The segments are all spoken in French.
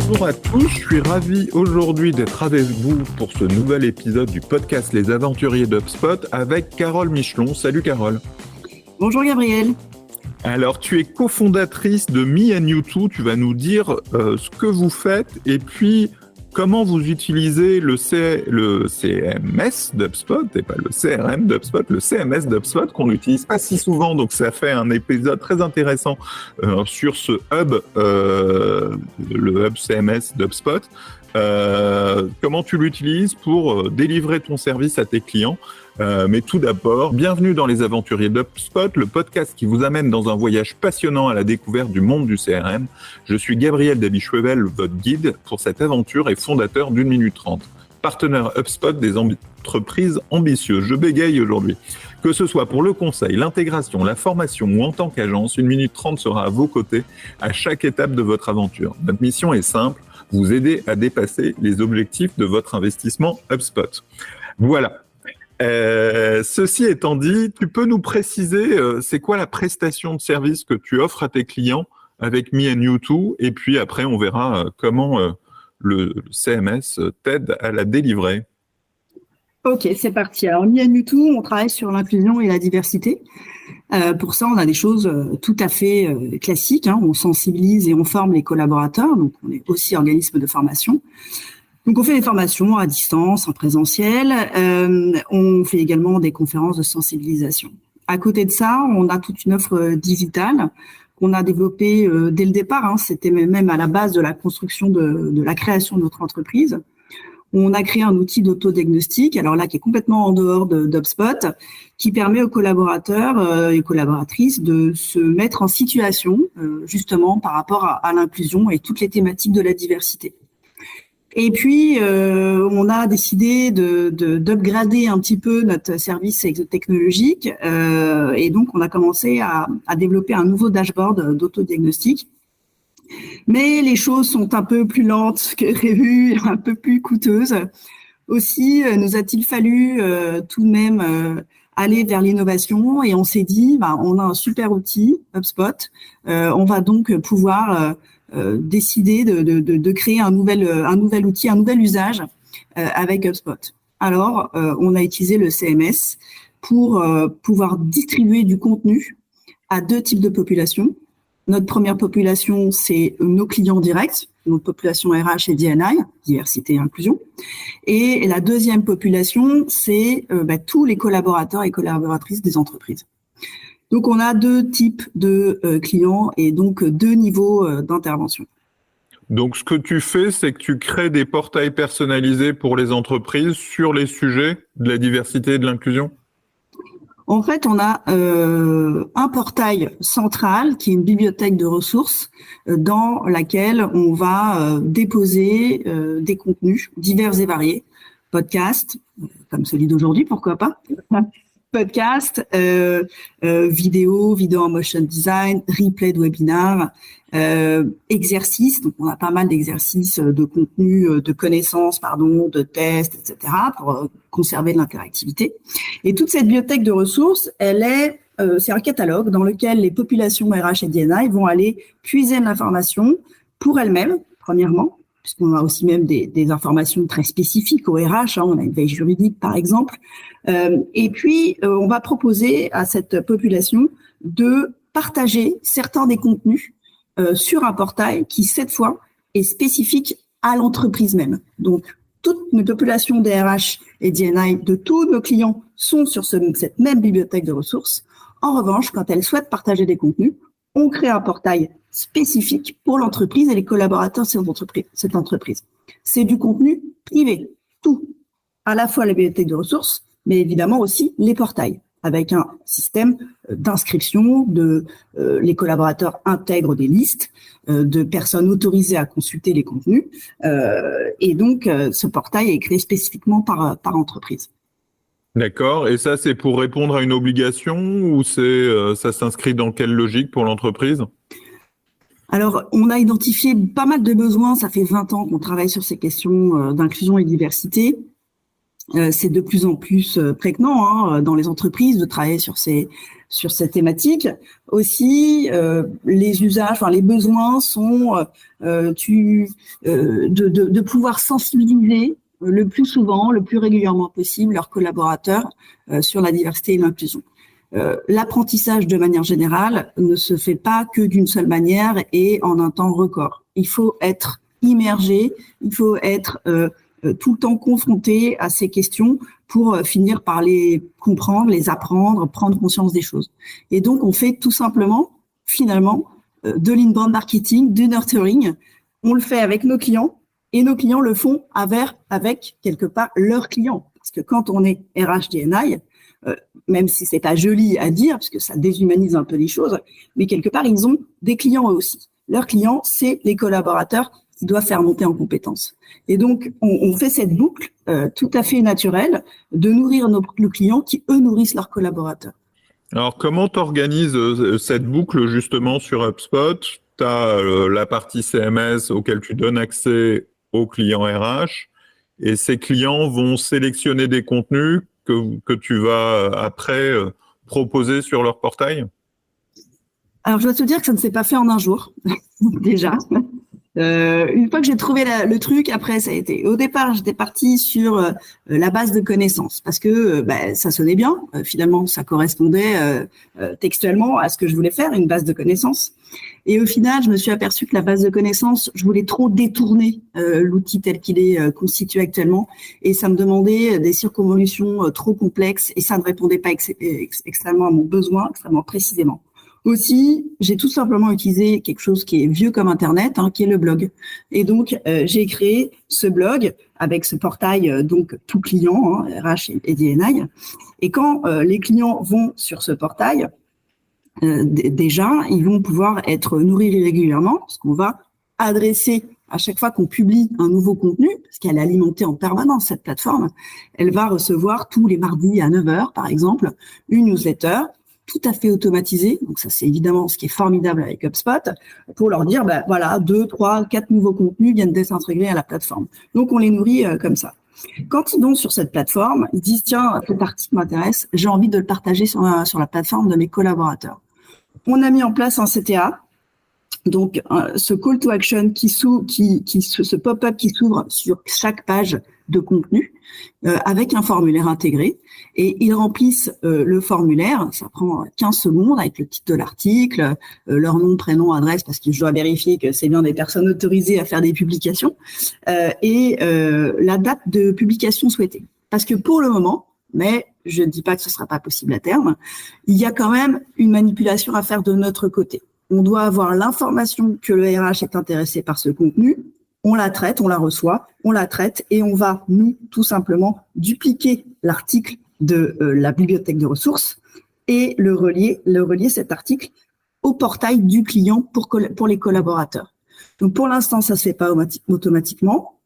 Bonjour à tous, je suis ravi aujourd'hui d'être avec vous pour ce nouvel épisode du podcast Les Aventuriers d'HubSpot avec Carole Michelon. Salut Carole. Bonjour Gabriel. Alors tu es cofondatrice de Me and You Too, tu vas nous dire ce que vous faites et puis comment vous utilisez le CMS d'HubSpot, et pas le CRM d'HubSpot, le CMS d'HubSpot qu'on n'utilise pas si souvent, donc ça fait un épisode très intéressant sur ce hub, le hub CMS d'HubSpot. Comment tu l'utilises pour délivrer ton service à tes clients. Mais tout d'abord, bienvenue dans Les Aventuriers d'HubSpot, le podcast qui vous amène dans un voyage passionnant à la découverte du monde du CRM. Je suis Gabriel Dabichouevel, votre guide pour cette aventure et fondateur d'1 minute 30, partenaire HubSpot des entreprises ambitieuses. Je bégaye aujourd'hui. Que ce soit pour le conseil, l'intégration, la formation ou en tant qu'agence, 1 minute 30 sera à vos côtés à chaque étape de votre aventure. Notre mission est simple, vous aider à dépasser les objectifs de votre investissement HubSpot. Voilà. Ceci étant dit, tu peux nous préciser c'est quoi la prestation de service que tu offres à tes clients avec Me and You Too, et puis après on verra comment le CMS t'aide à la délivrer. Ok, c'est parti. Alors Me and You Too, on travaille sur l'inclusion et la diversité. Pour ça, on a des choses tout à fait classiques. On sensibilise et on forme les collaborateurs. Donc, on est aussi organisme de formation. Donc, on fait des formations à distance, en présentiel. On fait également des conférences de sensibilisation. À côté de ça, on a toute une offre digitale qu'on a développée dès le départ. C'était même à la base de la construction de la création de notre entreprise. On a créé un outil d'autodiagnostic, alors là qui est complètement en dehors d'HubSpot, qui permet aux collaborateurs et collaboratrices de se mettre en situation justement par rapport à l'inclusion et toutes les thématiques de la diversité. Et puis, on a décidé d'upgrader un petit peu notre service technologique et donc on a commencé à développer un nouveau dashboard d'autodiagnostic. Mais les choses sont un peu plus lentes que prévu, un peu plus coûteuses. Aussi, nous a-t-il fallu tout de même aller vers l'innovation et on s'est dit, on a un super outil, HubSpot. On va donc pouvoir décider de créer un nouvel outil, un nouvel usage avec HubSpot. Alors, on a utilisé le CMS pour pouvoir distribuer du contenu à 2 types de populations. Notre première population, c'est nos clients directs, notre population RH et D&I, diversité et inclusion. Et la deuxième population, c'est tous les collaborateurs et collaboratrices des entreprises. Donc, on a 2 types de clients et donc 2 niveaux d'intervention. Donc, ce que tu fais, c'est que tu crées des portails personnalisés pour les entreprises sur les sujets de la diversité et de l'inclusion ? En fait, on a un portail central qui est une bibliothèque de ressources dans laquelle on va déposer des contenus divers et variés, podcasts, comme celui d'aujourd'hui, pourquoi pas, podcasts, vidéos en motion design, replay de webinaires, exercices. Donc, on a pas mal d'exercices de contenu, de connaissances, de tests, etc., pour conserver de l'interactivité. Et toute cette bibliothèque de ressources, c'est un catalogue dans lequel les populations RH et D&I vont aller puiser de l'information pour elles-mêmes, premièrement, puisqu'on a aussi même des informations très spécifiques au RH. On a une veille juridique, par exemple. Et puis, on va proposer à cette population de partager certains des contenus sur un portail qui, cette fois, est spécifique à l'entreprise même. Donc, toutes nos populations DRH et D&I de tous nos clients sont sur cette même bibliothèque de ressources. En revanche, quand elles souhaitent partager des contenus, on crée un portail spécifique pour l'entreprise et les collaborateurs de cette entreprise. C'est du contenu privé, tout, à la fois la bibliothèque de ressources, mais évidemment aussi les portails, avec un système d'inscription les collaborateurs intègrent des listes de personnes autorisées à consulter les contenus. Et donc, ce portail est créé spécifiquement par entreprise. D'accord. Et ça, c'est pour répondre à une obligation ou ça s'inscrit dans quelle logique pour l'entreprise ? Alors, on a identifié pas mal de besoins. Ça fait 20 ans qu'on travaille sur ces questions d'inclusion et de diversité. C'est de plus en plus prégnant dans les entreprises de travailler sur cette thématique. Aussi, les usages, les besoins sont de pouvoir sensibiliser le plus souvent, le plus régulièrement possible leurs collaborateurs sur la diversité et l'inclusion. L'apprentissage de manière générale ne se fait pas que d'une seule manière et en un temps record. Il faut être immergé, il faut être tout le temps confronté à ces questions pour finir par les comprendre, les apprendre, prendre conscience des choses. Et donc, on fait tout simplement, finalement, de l'inbound marketing, du nurturing. On le fait avec nos clients et nos clients le font avec quelque part leurs clients. Parce que quand on est RH DNI, même si c'est pas joli à dire, parce que ça déshumanise un peu les choses, mais quelque part, ils ont des clients eux aussi. Leurs clients, c'est les collaborateurs qui doivent faire monter en compétences. Et donc, on fait cette boucle tout à fait naturelle de nourrir nos clients qui, eux, nourrissent leurs collaborateurs. Alors, comment t'organises cette boucle justement sur HubSpot? Tu as la partie CMS auquel tu donnes accès aux clients RH et ces clients vont sélectionner des contenus que tu vas après proposer sur leur portail? Alors, je dois te dire que ça ne s'est pas fait en un jour, déjà. Une fois que j'ai trouvé le truc, après ça a été. Au départ, j'étais partie sur la base de connaissances parce que ça sonnait bien. Finalement, ça correspondait textuellement à ce que je voulais faire, une base de connaissances. Et au final, je me suis aperçue que la base de connaissances, je voulais trop détourner l'outil tel qu'il est constitué actuellement, et ça me demandait des circonvolutions trop complexes et ça ne répondait pas extrêmement à mon besoin, extrêmement précisément. Aussi, j'ai tout simplement utilisé quelque chose qui est vieux comme Internet, qui est le blog. Et donc, j'ai créé ce blog avec ce portail, donc tout client, RH et DNI. Et quand les clients vont sur ce portail, déjà, ils vont pouvoir être nourris régulièrement, parce qu'on va adresser à chaque fois qu'on publie un nouveau contenu, parce qu'elle est alimentée en permanence, cette plateforme, elle va recevoir tous les mardis à 9h, par exemple, une newsletter tout à fait automatisé. Donc ça, c'est évidemment ce qui est formidable avec HubSpot, pour leur dire, 2, 3, 4 nouveaux contenus viennent d'être intégrés à la plateforme. Donc on les nourrit comme ça. Quand ils vont sur cette plateforme, ils disent, tiens, cet article m'intéresse, j'ai envie de le partager sur la plateforme de mes collaborateurs. On a mis en place un CTA, donc ce call to action ce pop-up qui s'ouvre sur chaque page de contenu avec un formulaire intégré, et ils remplissent le formulaire. Ça prend 15 secondes avec le titre de l'article, leur nom, prénom, adresse, parce que je dois vérifier que c'est bien des personnes autorisées à faire des publications, et la date de publication souhaitée. Parce que pour le moment, mais je ne dis pas que ce ne sera pas possible à terme, il y a quand même une manipulation à faire de notre côté. On doit avoir l'information que le RH est intéressé par ce contenu, on la traite, on la reçoit, on la traite et on va, nous, tout simplement, dupliquer l'article de la bibliothèque de ressources et le relier cet article au portail du client pour les collaborateurs. Donc, pour l'instant, ça se fait pas automatiquement.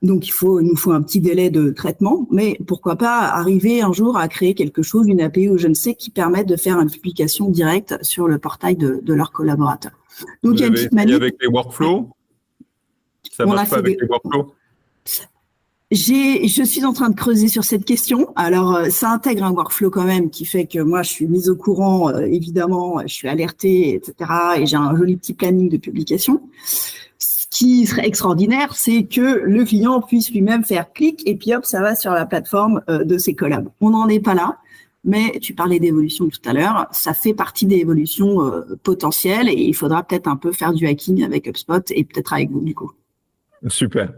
Donc, il nous faut un petit délai de traitement, mais pourquoi pas arriver un jour à créer quelque chose, une API ou je ne sais, qui permette de faire une publication directe sur le portail de leurs collaborateurs. Donc, il y a une petite manip. Avec les workflows? Ça marche pas avec les workflows? Je suis en train de creuser sur cette question. Alors, ça intègre un workflow quand même qui fait que moi, je suis mise au courant, évidemment, je suis alertée, etc. Et j'ai un joli petit planning de publication. Ce qui serait extraordinaire, c'est que le client puisse lui-même faire clic et puis hop, ça va sur la plateforme de ses collabs. On n'en est pas là, mais tu parlais d'évolution tout à l'heure. Ça fait partie des évolutions potentielles et il faudra peut-être un peu faire du hacking avec HubSpot et peut-être avec vous, du coup. Super.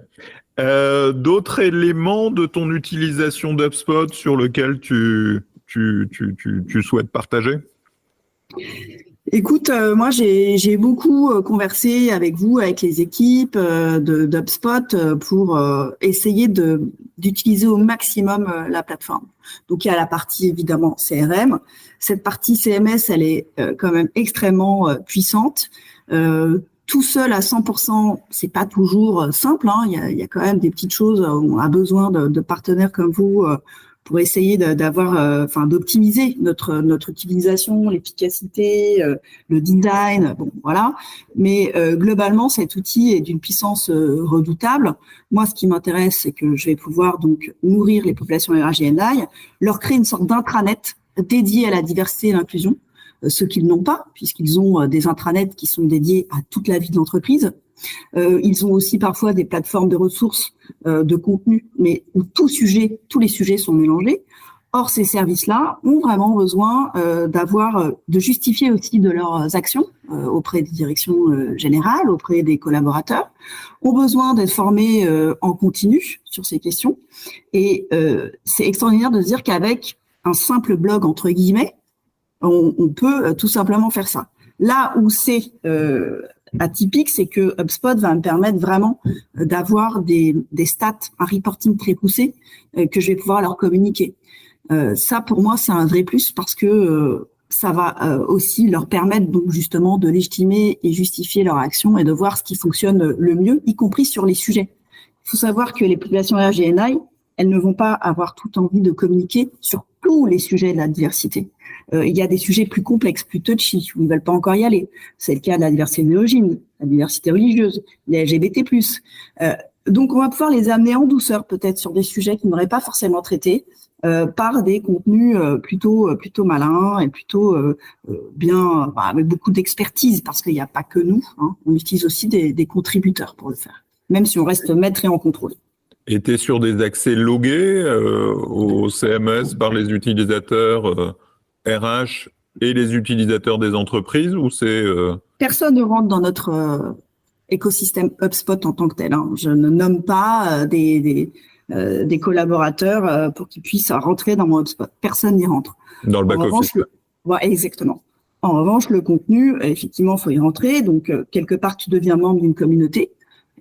D'autres éléments de ton utilisation d'HubSpot sur lesquels tu souhaites partager? Écoute, moi j'ai beaucoup conversé avec vous, avec les équipes d'HubSpot pour essayer d'utiliser au maximum la plateforme. Donc il y a la partie évidemment CRM. Cette partie CMS, elle est quand même extrêmement puissante. Tout seul à 100%, c'est pas toujours simple. Il y a quand même des petites choses. On a besoin de partenaires comme vous pour essayer d'optimiser notre utilisation, l'efficacité, le design, bon voilà. Mais globalement, cet outil est d'une puissance redoutable. Moi, ce qui m'intéresse, c'est que je vais pouvoir donc nourrir les populations RH&I, leur créer une sorte d'intranet dédié à la diversité et l'inclusion, ceux qui n'ont pas, puisqu'ils ont des intranets qui sont dédiés à toute la vie de l'entreprise. Ils ont aussi parfois des plateformes de ressources de contenu, mais où tous les sujets sont mélangés. Or, ces services-là ont vraiment besoin de justifier aussi de leurs actions auprès des directions générales, auprès des collaborateurs, ont besoin d'être formés en continu sur ces questions. Et c'est extraordinaire de se dire qu'avec un simple blog, entre guillemets, on peut tout simplement faire ça. Là où c'est atypique, c'est que HubSpot va me permettre vraiment d'avoir des stats, un reporting très poussé que je vais pouvoir leur communiquer. Ça, pour moi, c'est un vrai plus parce que ça va aussi leur permettre donc justement de légitimer et justifier leur action et de voir ce qui fonctionne le mieux, y compris sur les sujets. Il faut savoir que les populations RH&I, elles ne vont pas avoir toute envie de communiquer sur tous les sujets de la diversité. Il y a des sujets plus complexes, plus touchy, où ils veulent pas encore y aller. C'est le cas de la diversité néogyne, la diversité religieuse, les LGBT+. Donc, on va pouvoir les amener en douceur, peut-être, sur des sujets qu'ils n'auraient pas forcément traités, par des contenus plutôt malins et plutôt bien, avec beaucoup d'expertise, parce qu'il n'y a pas que nous. Hein. On utilise aussi des contributeurs pour le faire, même si on reste maître et en contrôle. Et tu es sur des accès logués au CMS par les utilisateurs RH et les utilisateurs des entreprises, ou c'est Personne ne rentre dans notre écosystème HubSpot en tant que tel. Hein. Je ne nomme pas des collaborateurs pour qu'ils puissent rentrer dans mon HubSpot. Personne n'y rentre. Dans le back-office. Ouais, exactement. En revanche, le contenu, effectivement, il faut y rentrer. Donc, quelque part, tu deviens membre d'une communauté.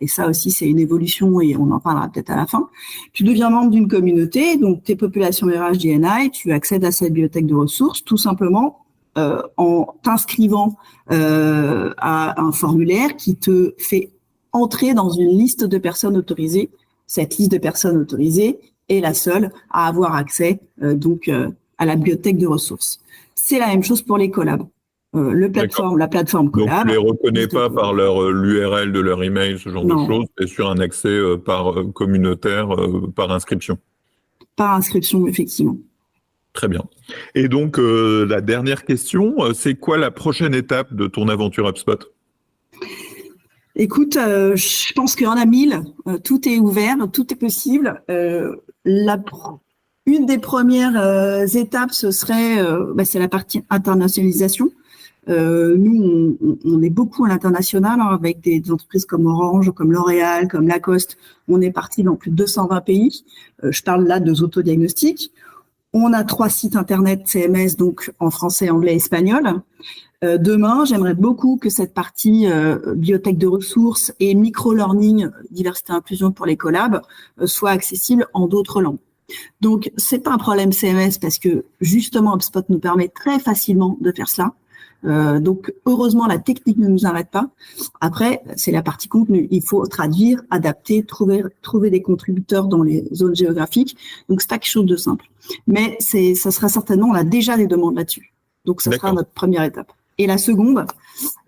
Et ça aussi, c'est une évolution et on en parlera peut-être à la fin. Tu deviens membre d'une communauté, donc tes populations RH&I, tu accèdes à cette bibliothèque de ressources tout simplement en t'inscrivant à un formulaire qui te fait entrer dans une liste de personnes autorisées. Cette liste de personnes autorisées est la seule à avoir accès à la bibliothèque de ressources. C'est la même chose pour les collabs. La plateforme collab. Donc, tu les reconnais pas par l'URL de leur email, ce genre de choses, et sur un accès par communautaire, par inscription. Par inscription, effectivement. Très bien. Et donc, la dernière question, c'est quoi la prochaine étape de ton aventure HubSpot ? Écoute, je pense qu'il y en a 1000. Tout est ouvert, tout est possible. Une des premières étapes, ce serait, c'est la partie internationalisation. Nous, on est beaucoup à l'international avec des entreprises comme Orange, comme L'Oréal, comme Lacoste. On est parti dans plus de 220 pays. Je parle là de Zootodiagnostic. On a 3 sites internet CMS, donc en français, anglais, espagnol. Demain, j'aimerais beaucoup que cette partie bibliothèque de ressources et micro-learning, diversité et inclusion pour les collabs, soit accessible en d'autres langues. Donc, c'est pas un problème CMS parce que justement, HubSpot nous permet très facilement de faire cela. Donc, heureusement, la technique ne nous arrête pas. Après, c'est la partie contenu. Il faut traduire, adapter, trouver des contributeurs dans les zones géographiques. Donc, c'est pas quelque chose de simple. Mais ça sera certainement, on a déjà des demandes là-dessus. Donc, ça sera notre première étape. Et la seconde,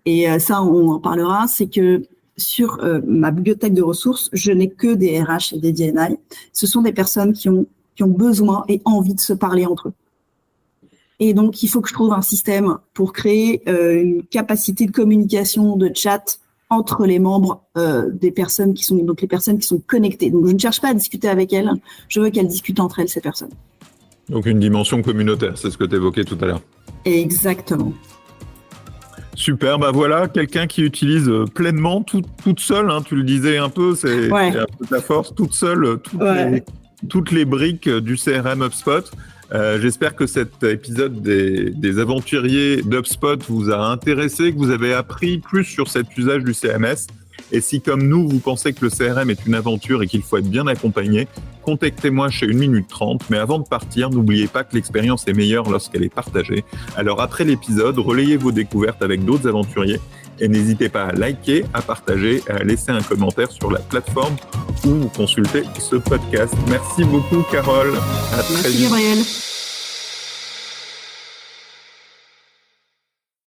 et ça, on en parlera, c'est que sur ma bibliothèque de ressources, je n'ai que des RH et des DNI. Ce sont des personnes qui ont besoin et envie de se parler entre eux. Et donc, il faut que je trouve un système pour créer une capacité de communication, de chat entre les membres des personnes qui sont donc les personnes qui sont connectées. Donc, je ne cherche pas à discuter avec elles. Je veux qu'elles discutent entre elles, ces personnes. Donc, une dimension communautaire, c'est ce que tu évoquais tout à l'heure. Exactement. Super, voilà, quelqu'un qui utilise pleinement, toute seule, hein, tu le disais un peu, c'est un peu ta force, toute seule, toutes les briques du CRM HubSpot. J'espère que cet épisode des aventuriers d'HubSpot vous a intéressé, que vous avez appris plus sur cet usage du CMS. Et si, comme nous, vous pensez que le CRM est une aventure et qu'il faut être bien accompagné, contactez-moi chez 1 minute 30. Mais avant de partir, n'oubliez pas que l'expérience est meilleure lorsqu'elle est partagée. Alors, après l'épisode, relayez vos découvertes avec d'autres aventuriers Et n'hésitez pas à liker, à partager, à laisser un commentaire sur la plateforme où vous consultez ce podcast. Merci beaucoup, Carole. À très Merci, vite. Gabriel.